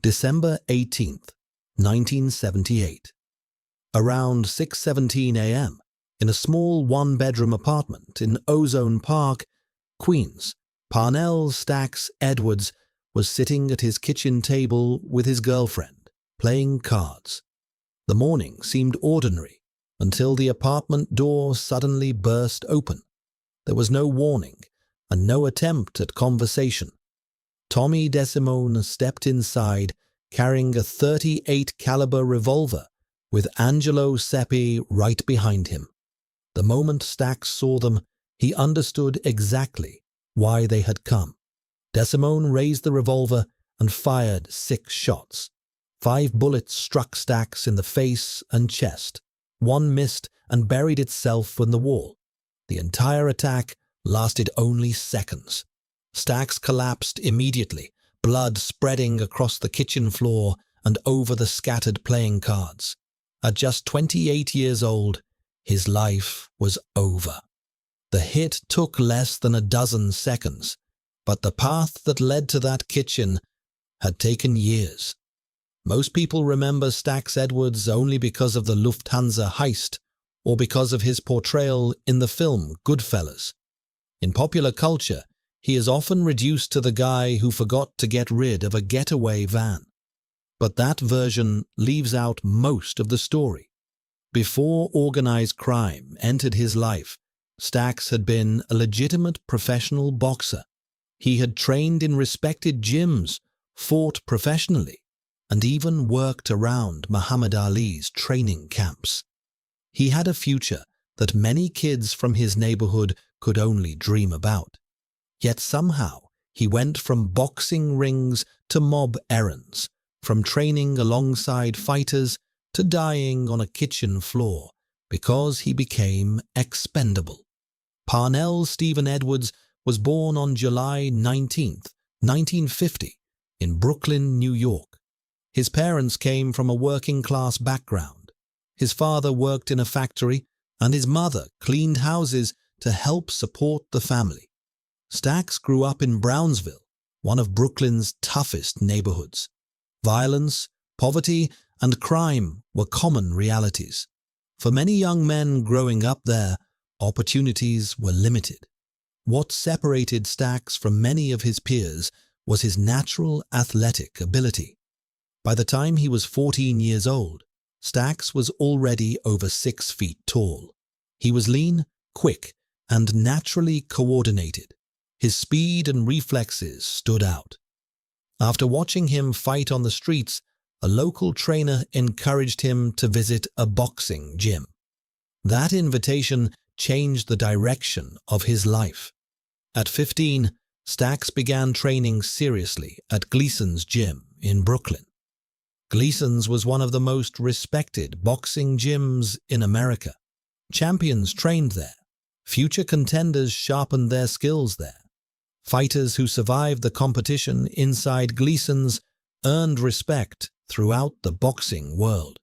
December 18th, 1978. Around 6:17 a.m., in a small one-bedroom apartment in Ozone Park, Queens, Parnell Stax Edwards was sitting at his kitchen table with his girlfriend, playing cards. The morning seemed ordinary until the apartment door suddenly burst open. There was no warning and no attempt at conversation. Tommy DeSimone stepped inside carrying a .38 caliber revolver with Angelo Seppi right behind him. The moment Stax saw them, he understood exactly why they had come. DeSimone raised the revolver and fired 6 shots. 5 bullets struck Stax in the face and chest. 1 missed and buried itself in the wall. The entire attack lasted only seconds. Stax collapsed immediately, blood spreading across the kitchen floor and over the scattered playing cards. At just 28 years old, his life was over. The hit took less than a dozen seconds, but the path that led to that kitchen had taken years. Most people remember Stax Edwards only because of the Lufthansa Heist or because of his portrayal in the film Goodfellas. In popular culture, he is often reduced to the guy who forgot to get rid of a getaway van. But that version leaves out most of the story. Before organized crime entered his life, Stax had been a legitimate professional boxer. He had trained in respected gyms, fought professionally, and even worked around Muhammad Ali's training camps. He had a future that many kids from his neighborhood could only dream about. Yet somehow he went from boxing rings to mob errands, from training alongside fighters to dying on a kitchen floor because he became expendable. Parnell Stephen Edwards was born on July 19, 1950, in Brooklyn, New York. His parents came from a working-class background. His father worked in a factory, and his mother cleaned houses to help support the family. Stax grew up in Brownsville, one of Brooklyn's toughest neighborhoods. Violence, poverty, and crime were common realities. For many young men growing up there, opportunities were limited. What separated Stax from many of his peers was his natural athletic ability. By the time he was 14 years old, Stax was already over 6 feet tall. He was lean, quick, and naturally coordinated. His speed and reflexes stood out. After watching him fight on the streets, a local trainer encouraged him to visit a boxing gym. That invitation changed the direction of his life. At 15, Stax began training seriously at Gleason's gym in Brooklyn. Gleason's was one of the most respected boxing gyms in America. Champions trained there. Future contenders sharpened their skills there. Fighters who survived the competition inside Gleason's earned respect throughout the boxing world.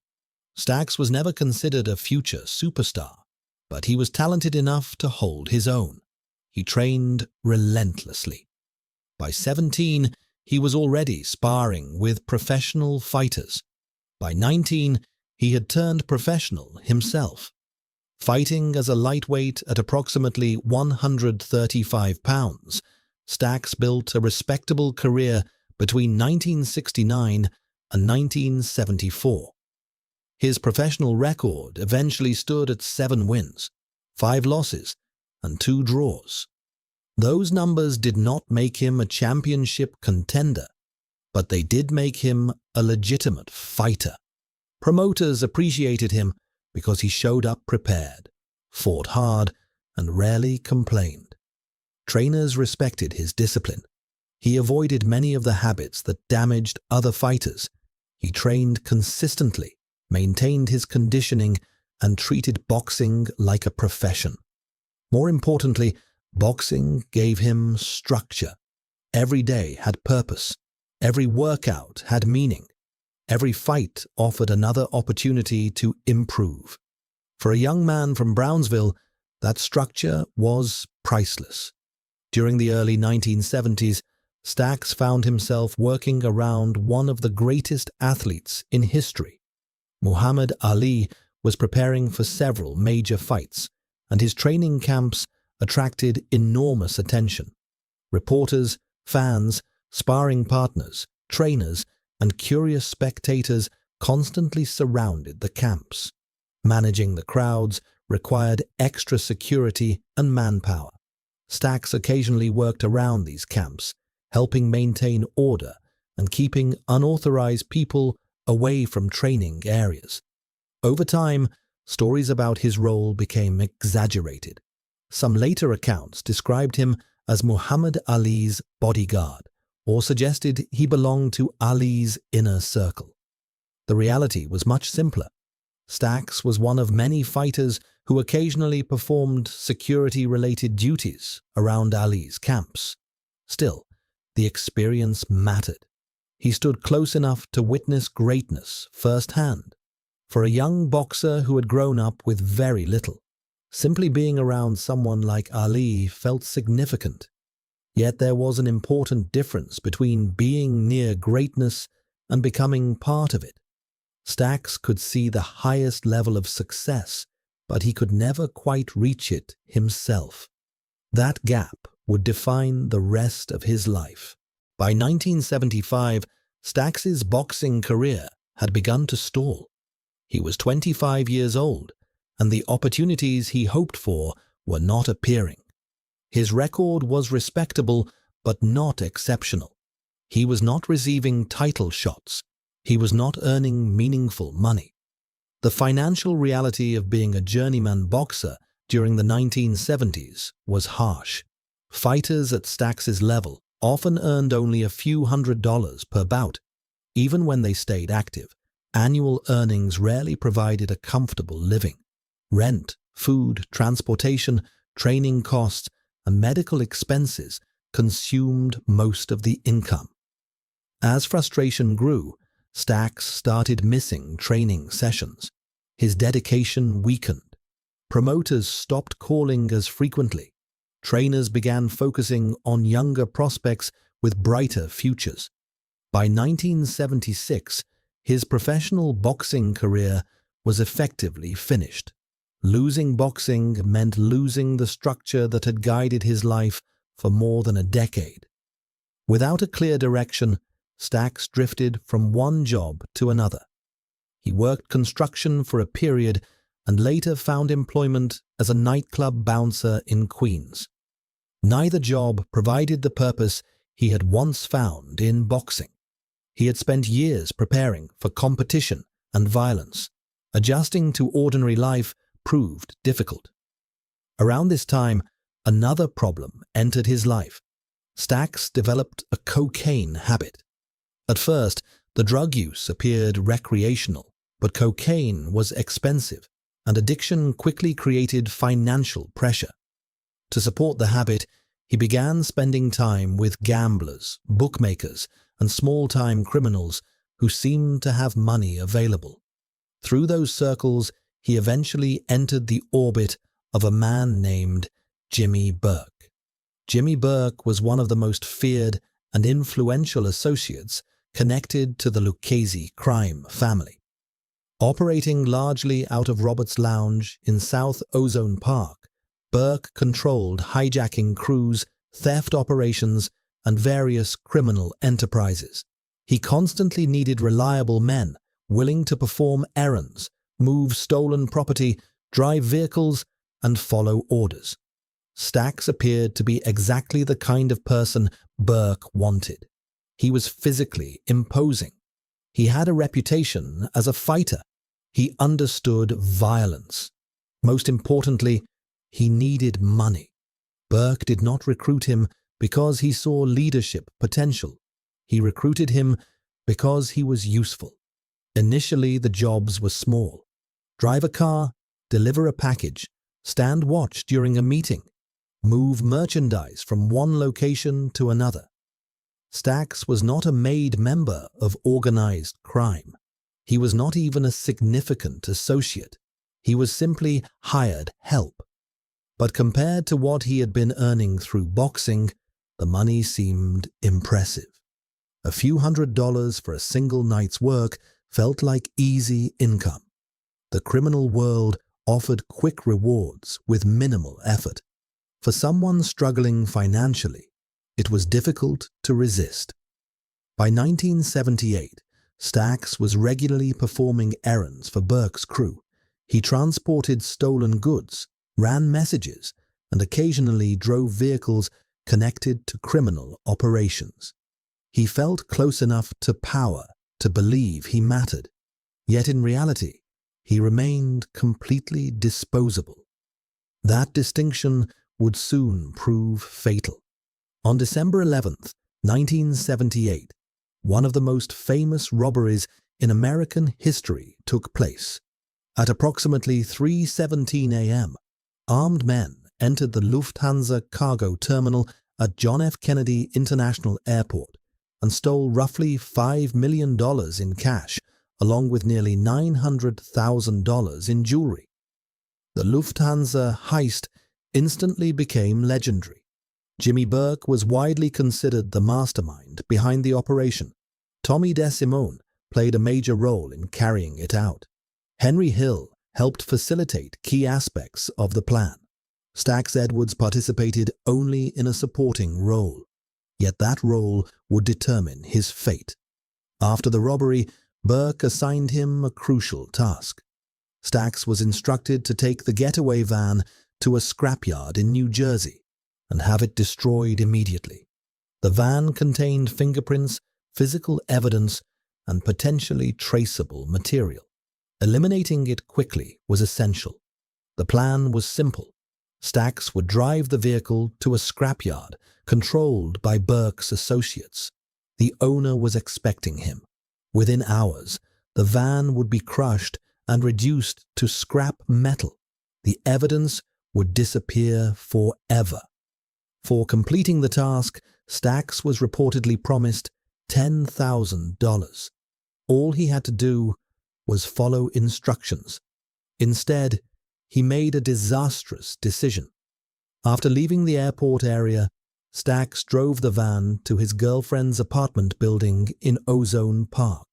Stax was never considered a future superstar, but he was talented enough to hold his own. He trained relentlessly. By 17, he was already sparring with professional fighters. By 19, he had turned professional himself. Fighting as a lightweight at approximately 135 pounds, Stax built a respectable career between 1969 and 1974. His professional record eventually stood at 7 wins, 5 losses, and 2 draws. Those numbers did not make him a championship contender, but they did make him a legitimate fighter. Promoters appreciated him because he showed up prepared, fought hard, and rarely complained. Trainers respected his discipline. He avoided many of the habits that damaged other fighters. He trained consistently, maintained his conditioning, and treated boxing like a profession. More importantly, boxing gave him structure. Every day had purpose. Every workout had meaning. Every fight offered another opportunity to improve. For a young man from Brownsville, that structure was priceless. During the early 1970s, Stax found himself working around one of the greatest athletes in history. Muhammad Ali was preparing for several major fights, and his training camps attracted enormous attention. Reporters, fans, sparring partners, trainers, and curious spectators constantly surrounded the camps. Managing the crowds required extra security and manpower. Stax occasionally worked around these camps, helping maintain order and keeping unauthorized people away from training areas. Over time, stories about his role became exaggerated. Some later accounts described him as Muhammad Ali's bodyguard, or suggested he belonged to Ali's inner circle. The reality was much simpler. Stax was one of many fighters who occasionally performed security-related duties around Ali's camps. Still, the experience mattered. He stood close enough to witness greatness firsthand. For a young boxer who had grown up with very little, simply being around someone like Ali felt significant. Yet there was an important difference between being near greatness and becoming part of it. Stax could see the highest level of success, but he could never quite reach it himself. That gap would define the rest of his life. By 1975, Stax's boxing career had begun to stall. He was 25 years old, and the opportunities he hoped for were not appearing. His record was respectable, but not exceptional. He was not receiving title shots. He was not earning meaningful money. The financial reality of being a journeyman boxer during the 1970s was harsh. Fighters at Stax's level often earned only a few $100s per bout. Even when they stayed active, annual earnings rarely provided a comfortable living. Rent, food, transportation, training costs, and medical expenses consumed most of the income. As frustration grew, Stax started missing training sessions. His dedication weakened. Promoters stopped calling as frequently. Trainers began focusing on younger prospects with brighter futures. By 1976, his professional boxing career was effectively finished. Losing boxing meant losing the structure that had guided his life for more than a decade. Without a clear direction, Stax drifted from one job to another. He worked construction for a period and later found employment as a nightclub bouncer in Queens. Neither job provided the purpose he had once found in boxing. He had spent years preparing for competition and violence. Adjusting to ordinary life proved difficult. Around this time, another problem entered his life. Stax developed a cocaine habit. At first, the drug use appeared recreational, but cocaine was expensive, and addiction quickly created financial pressure. To support the habit, he began spending time with gamblers, bookmakers, and small-time criminals who seemed to have money available. Through those circles, he eventually entered the orbit of a man named Jimmy Burke. Jimmy Burke was one of the most feared and influential associates connected to the Lucchese crime family. Operating largely out of Robert's Lounge in South Ozone Park, Burke controlled hijacking crews, theft operations, and various criminal enterprises. He constantly needed reliable men willing to perform errands, move stolen property, drive vehicles, and follow orders. Stax appeared to be exactly the kind of person Burke wanted. He was physically imposing. He had a reputation as a fighter. He understood violence. Most importantly, he needed money. Burke did not recruit him because he saw leadership potential. He recruited him because he was useful. Initially, the jobs were small. Drive a car, deliver a package, stand watch during a meeting, move merchandise from one location to another. Stax was not a made member of organized crime. He was not even a significant associate. He was simply hired help. But compared to what he had been earning through boxing, The money seemed impressive. A few $100s for a single night's work felt like easy income. The criminal world offered quick rewards with minimal effort. For someone struggling financially, it was difficult to resist. By 1978, Stax was regularly performing errands for Burke's crew. He transported stolen goods, ran messages, and occasionally drove vehicles connected to criminal operations. He felt close enough to power to believe he mattered, yet in reality, he remained completely disposable. That distinction would soon prove fatal. On December 11th, 1978, one of the most famous robberies in American history took place. At approximately 3:17 a.m., armed men entered the Lufthansa cargo terminal at John F. Kennedy International Airport and stole roughly $5 million in cash, along with nearly $900,000 in jewelry. The Lufthansa Heist instantly became legendary. Jimmy Burke was widely considered the mastermind behind the operation. Tommy DeSimone played a major role in carrying it out. Henry Hill helped facilitate key aspects of the plan. Stax Edwards participated only in a supporting role, yet that role would determine his fate. After the robbery, Burke assigned him a crucial task. Stax was instructed to take the getaway van to a scrapyard in New Jersey and have it destroyed immediately. The van contained fingerprints, physical evidence, and potentially traceable material. Eliminating it quickly was essential. The plan was simple. Stax would drive the vehicle to a scrapyard controlled by Burke's associates. The owner was expecting him. Within hours, the van would be crushed and reduced to scrap metal. The evidence would disappear forever. For completing the task, Stax was reportedly promised $10,000. All he had to do was follow instructions. Instead, he made a disastrous decision. After leaving the airport area, Stax drove the van to his girlfriend's apartment building in Ozone Park.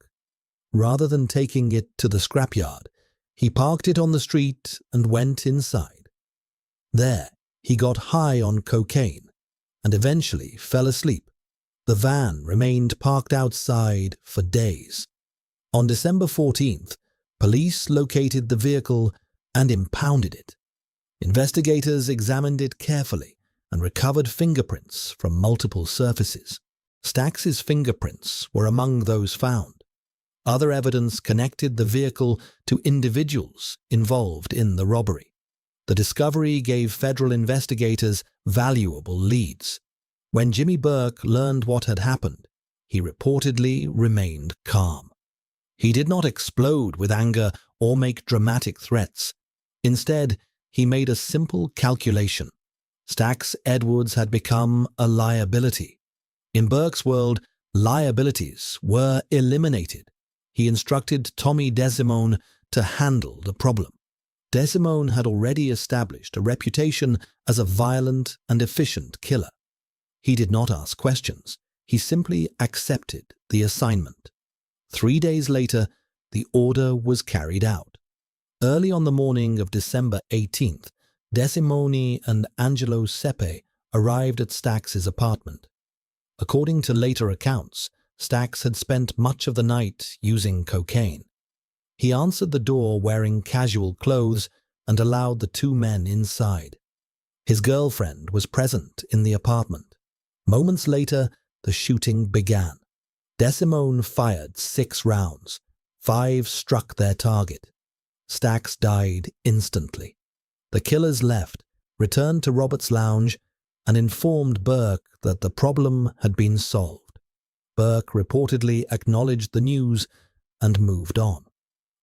Rather than taking it to the scrapyard, he parked it on the street and went inside. There, he got high on cocaine and eventually fell asleep. The van remained parked outside for days. On December 14th, police located the vehicle and impounded it. Investigators examined it carefully and recovered fingerprints from multiple surfaces. Stax's fingerprints were among those found. Other evidence connected the vehicle to individuals involved in the robbery. The discovery gave federal investigators valuable leads. When Jimmy Burke learned what had happened, he reportedly remained calm. He did not explode with anger or make dramatic threats. Instead, he made a simple calculation. Stax Edwards had become a liability. In Burke's world, liabilities were eliminated. He instructed Tommy DeSimone to handle the problem. DeSimone had already established a reputation as a violent and efficient killer. He did not ask questions. He simply accepted the assignment. 3 days later, the order was carried out. Early on the morning of December 18th, DeSimone and Angelo Sepe arrived at Stax's apartment. According to later accounts, Stax had spent much of the night using cocaine. He answered the door wearing casual clothes and allowed the two men inside. His girlfriend was present in the apartment. Moments later, the shooting began. DeSimone fired 6 rounds. 5 struck their target. Stax died instantly. The killers left, returned to Robert's lounge, and informed Burke that the problem had been solved. Burke reportedly acknowledged the news and moved on.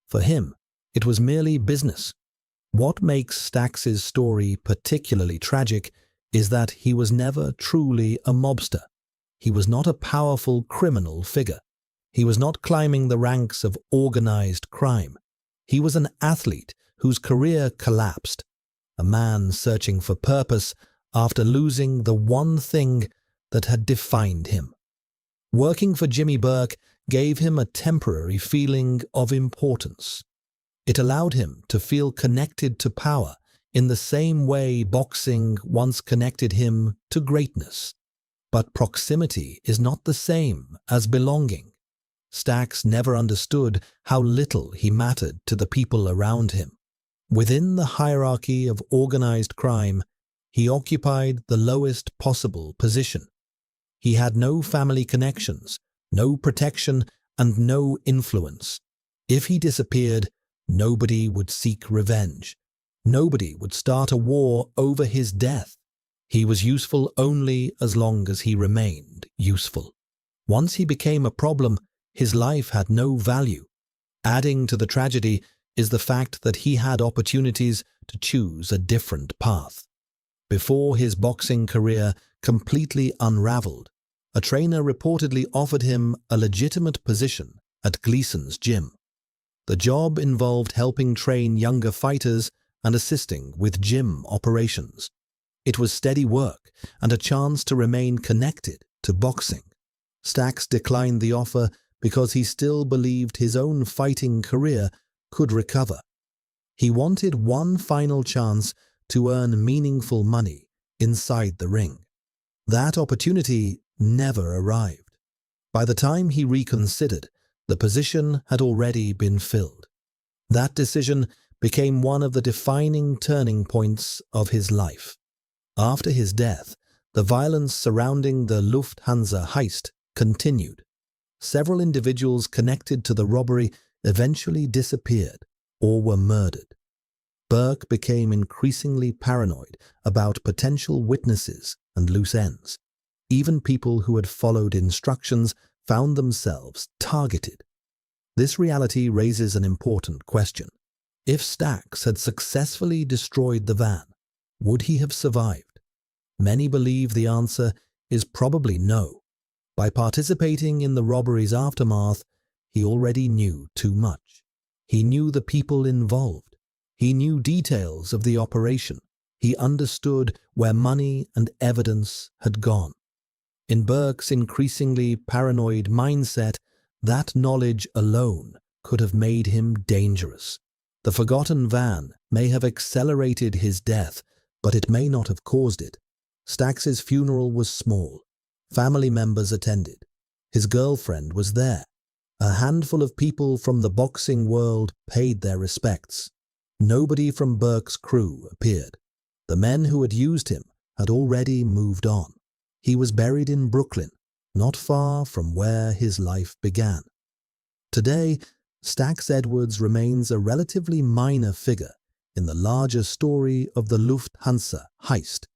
For him, it was merely business. What makes Stax's story particularly tragic is that he was never truly a mobster. He was not a powerful criminal figure. He was not climbing the ranks of organized crime. He was an athlete whose career collapsed, a man searching for purpose after losing the one thing that had defined him. Working for Jimmy Burke gave him a temporary feeling of importance. It allowed him to feel connected to power in the same way boxing once connected him to greatness. But proximity is not the same as belonging. Stax never understood how little he mattered to the people around him. Within the hierarchy of organized crime, he occupied the lowest possible position. He had no family connections, no protection, and no influence. If he disappeared, nobody would seek revenge. Nobody would start a war over his death. He was useful only as long as he remained useful. Once he became a problem, his life had no value. Adding to the tragedy is the fact that he had opportunities to choose a different path. Before his boxing career completely unraveled, a trainer reportedly offered him a legitimate position at Gleason's gym. The job involved helping train younger fighters and assisting with gym operations. It was steady work and a chance to remain connected to boxing. Stax declined the offer because he still believed his own fighting career could recover. He wanted one final chance to earn meaningful money inside the ring. That opportunity never arrived. By the time he reconsidered, the position had already been filled. That decision became one of the defining turning points of his life. After his death, the violence surrounding the Lufthansa Heist continued. Several individuals connected to the robbery eventually disappeared or were murdered. Burke became increasingly paranoid about potential witnesses and loose ends. Even people who had followed instructions found themselves targeted. This reality raises an important question. If Stax had successfully destroyed the van, would he have survived? Many believe the answer is probably no. By participating in the robbery's aftermath, he already knew too much. He knew the people involved. He knew details of the operation. He understood where money and evidence had gone. In Burke's increasingly paranoid mindset, that knowledge alone could have made him dangerous. The forgotten van may have accelerated his death, but it may not have caused it. Stax's funeral was small. Family members attended. His girlfriend was there. A handful of people from the boxing world paid their respects. Nobody from Burke's crew appeared. The men who had used him had already moved on. He was buried in Brooklyn, not far from where his life began. Today, Stax Edwards remains a relatively minor figure in the larger story of the Lufthansa Heist.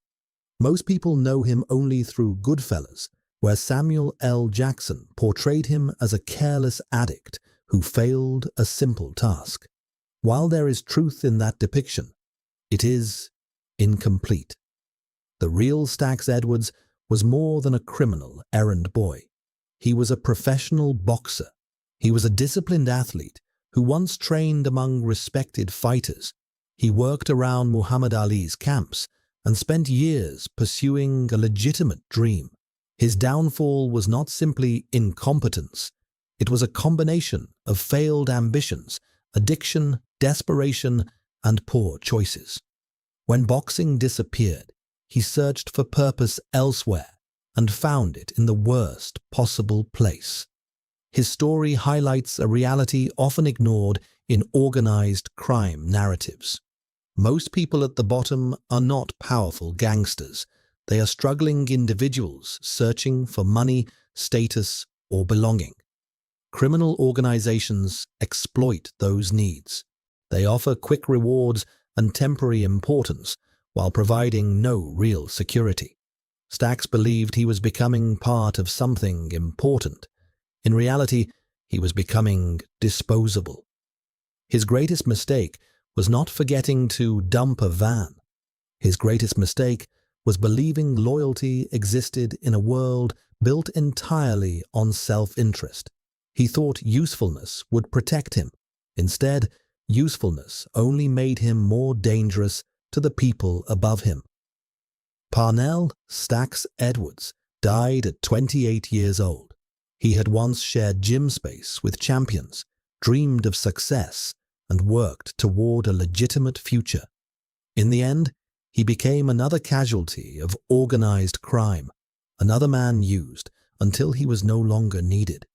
Most people know him only through Goodfellas, where Samuel L. Jackson portrayed him as a careless addict who failed a simple task. While there is truth in that depiction, it is incomplete. The real Stax Edwards was more than a criminal errand boy. He was a professional boxer. He was a disciplined athlete who once trained among respected fighters. He worked around Muhammad Ali's camps and spent years pursuing a legitimate dream. His downfall was not simply incompetence. It was a combination of failed ambitions, addiction, desperation, and poor choices. When boxing disappeared, he searched for purpose elsewhere and found it in the worst possible place. His story highlights a reality often ignored in organized crime narratives. Most people at the bottom are not powerful gangsters. They are struggling individuals searching for money, status, or belonging. Criminal organizations exploit those needs. They offer quick rewards and temporary importance while providing no real security. Stax believed he was becoming part of something important. In reality, he was becoming disposable. His greatest mistake was not forgetting to dump a van. His greatest mistake was believing loyalty existed in a world built entirely on self-interest. He thought usefulness would protect him. Instead, usefulness only made him more dangerous to the people above him. Parnell Stax Edwards died at 28 years old. He had once shared gym space with champions, dreamed of success, and worked toward a legitimate future. In the end, he became another casualty of organized crime, another man used until he was no longer needed.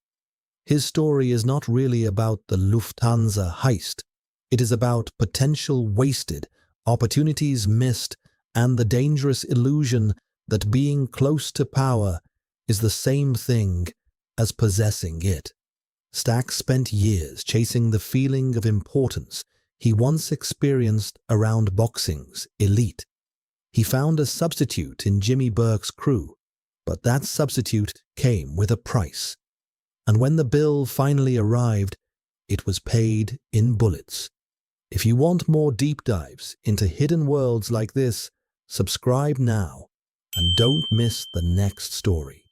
His story is not really about the Lufthansa heist. It is about potential wasted, opportunities missed, and the dangerous illusion that being close to power is the same thing as possessing it. Stax spent years chasing the feeling of importance he once experienced around boxing's elite. He found a substitute in Jimmy Burke's crew, but that substitute came with a price. And when the bill finally arrived, it was paid in bullets. If you want more deep dives into hidden worlds like this, subscribe now and don't miss the next story.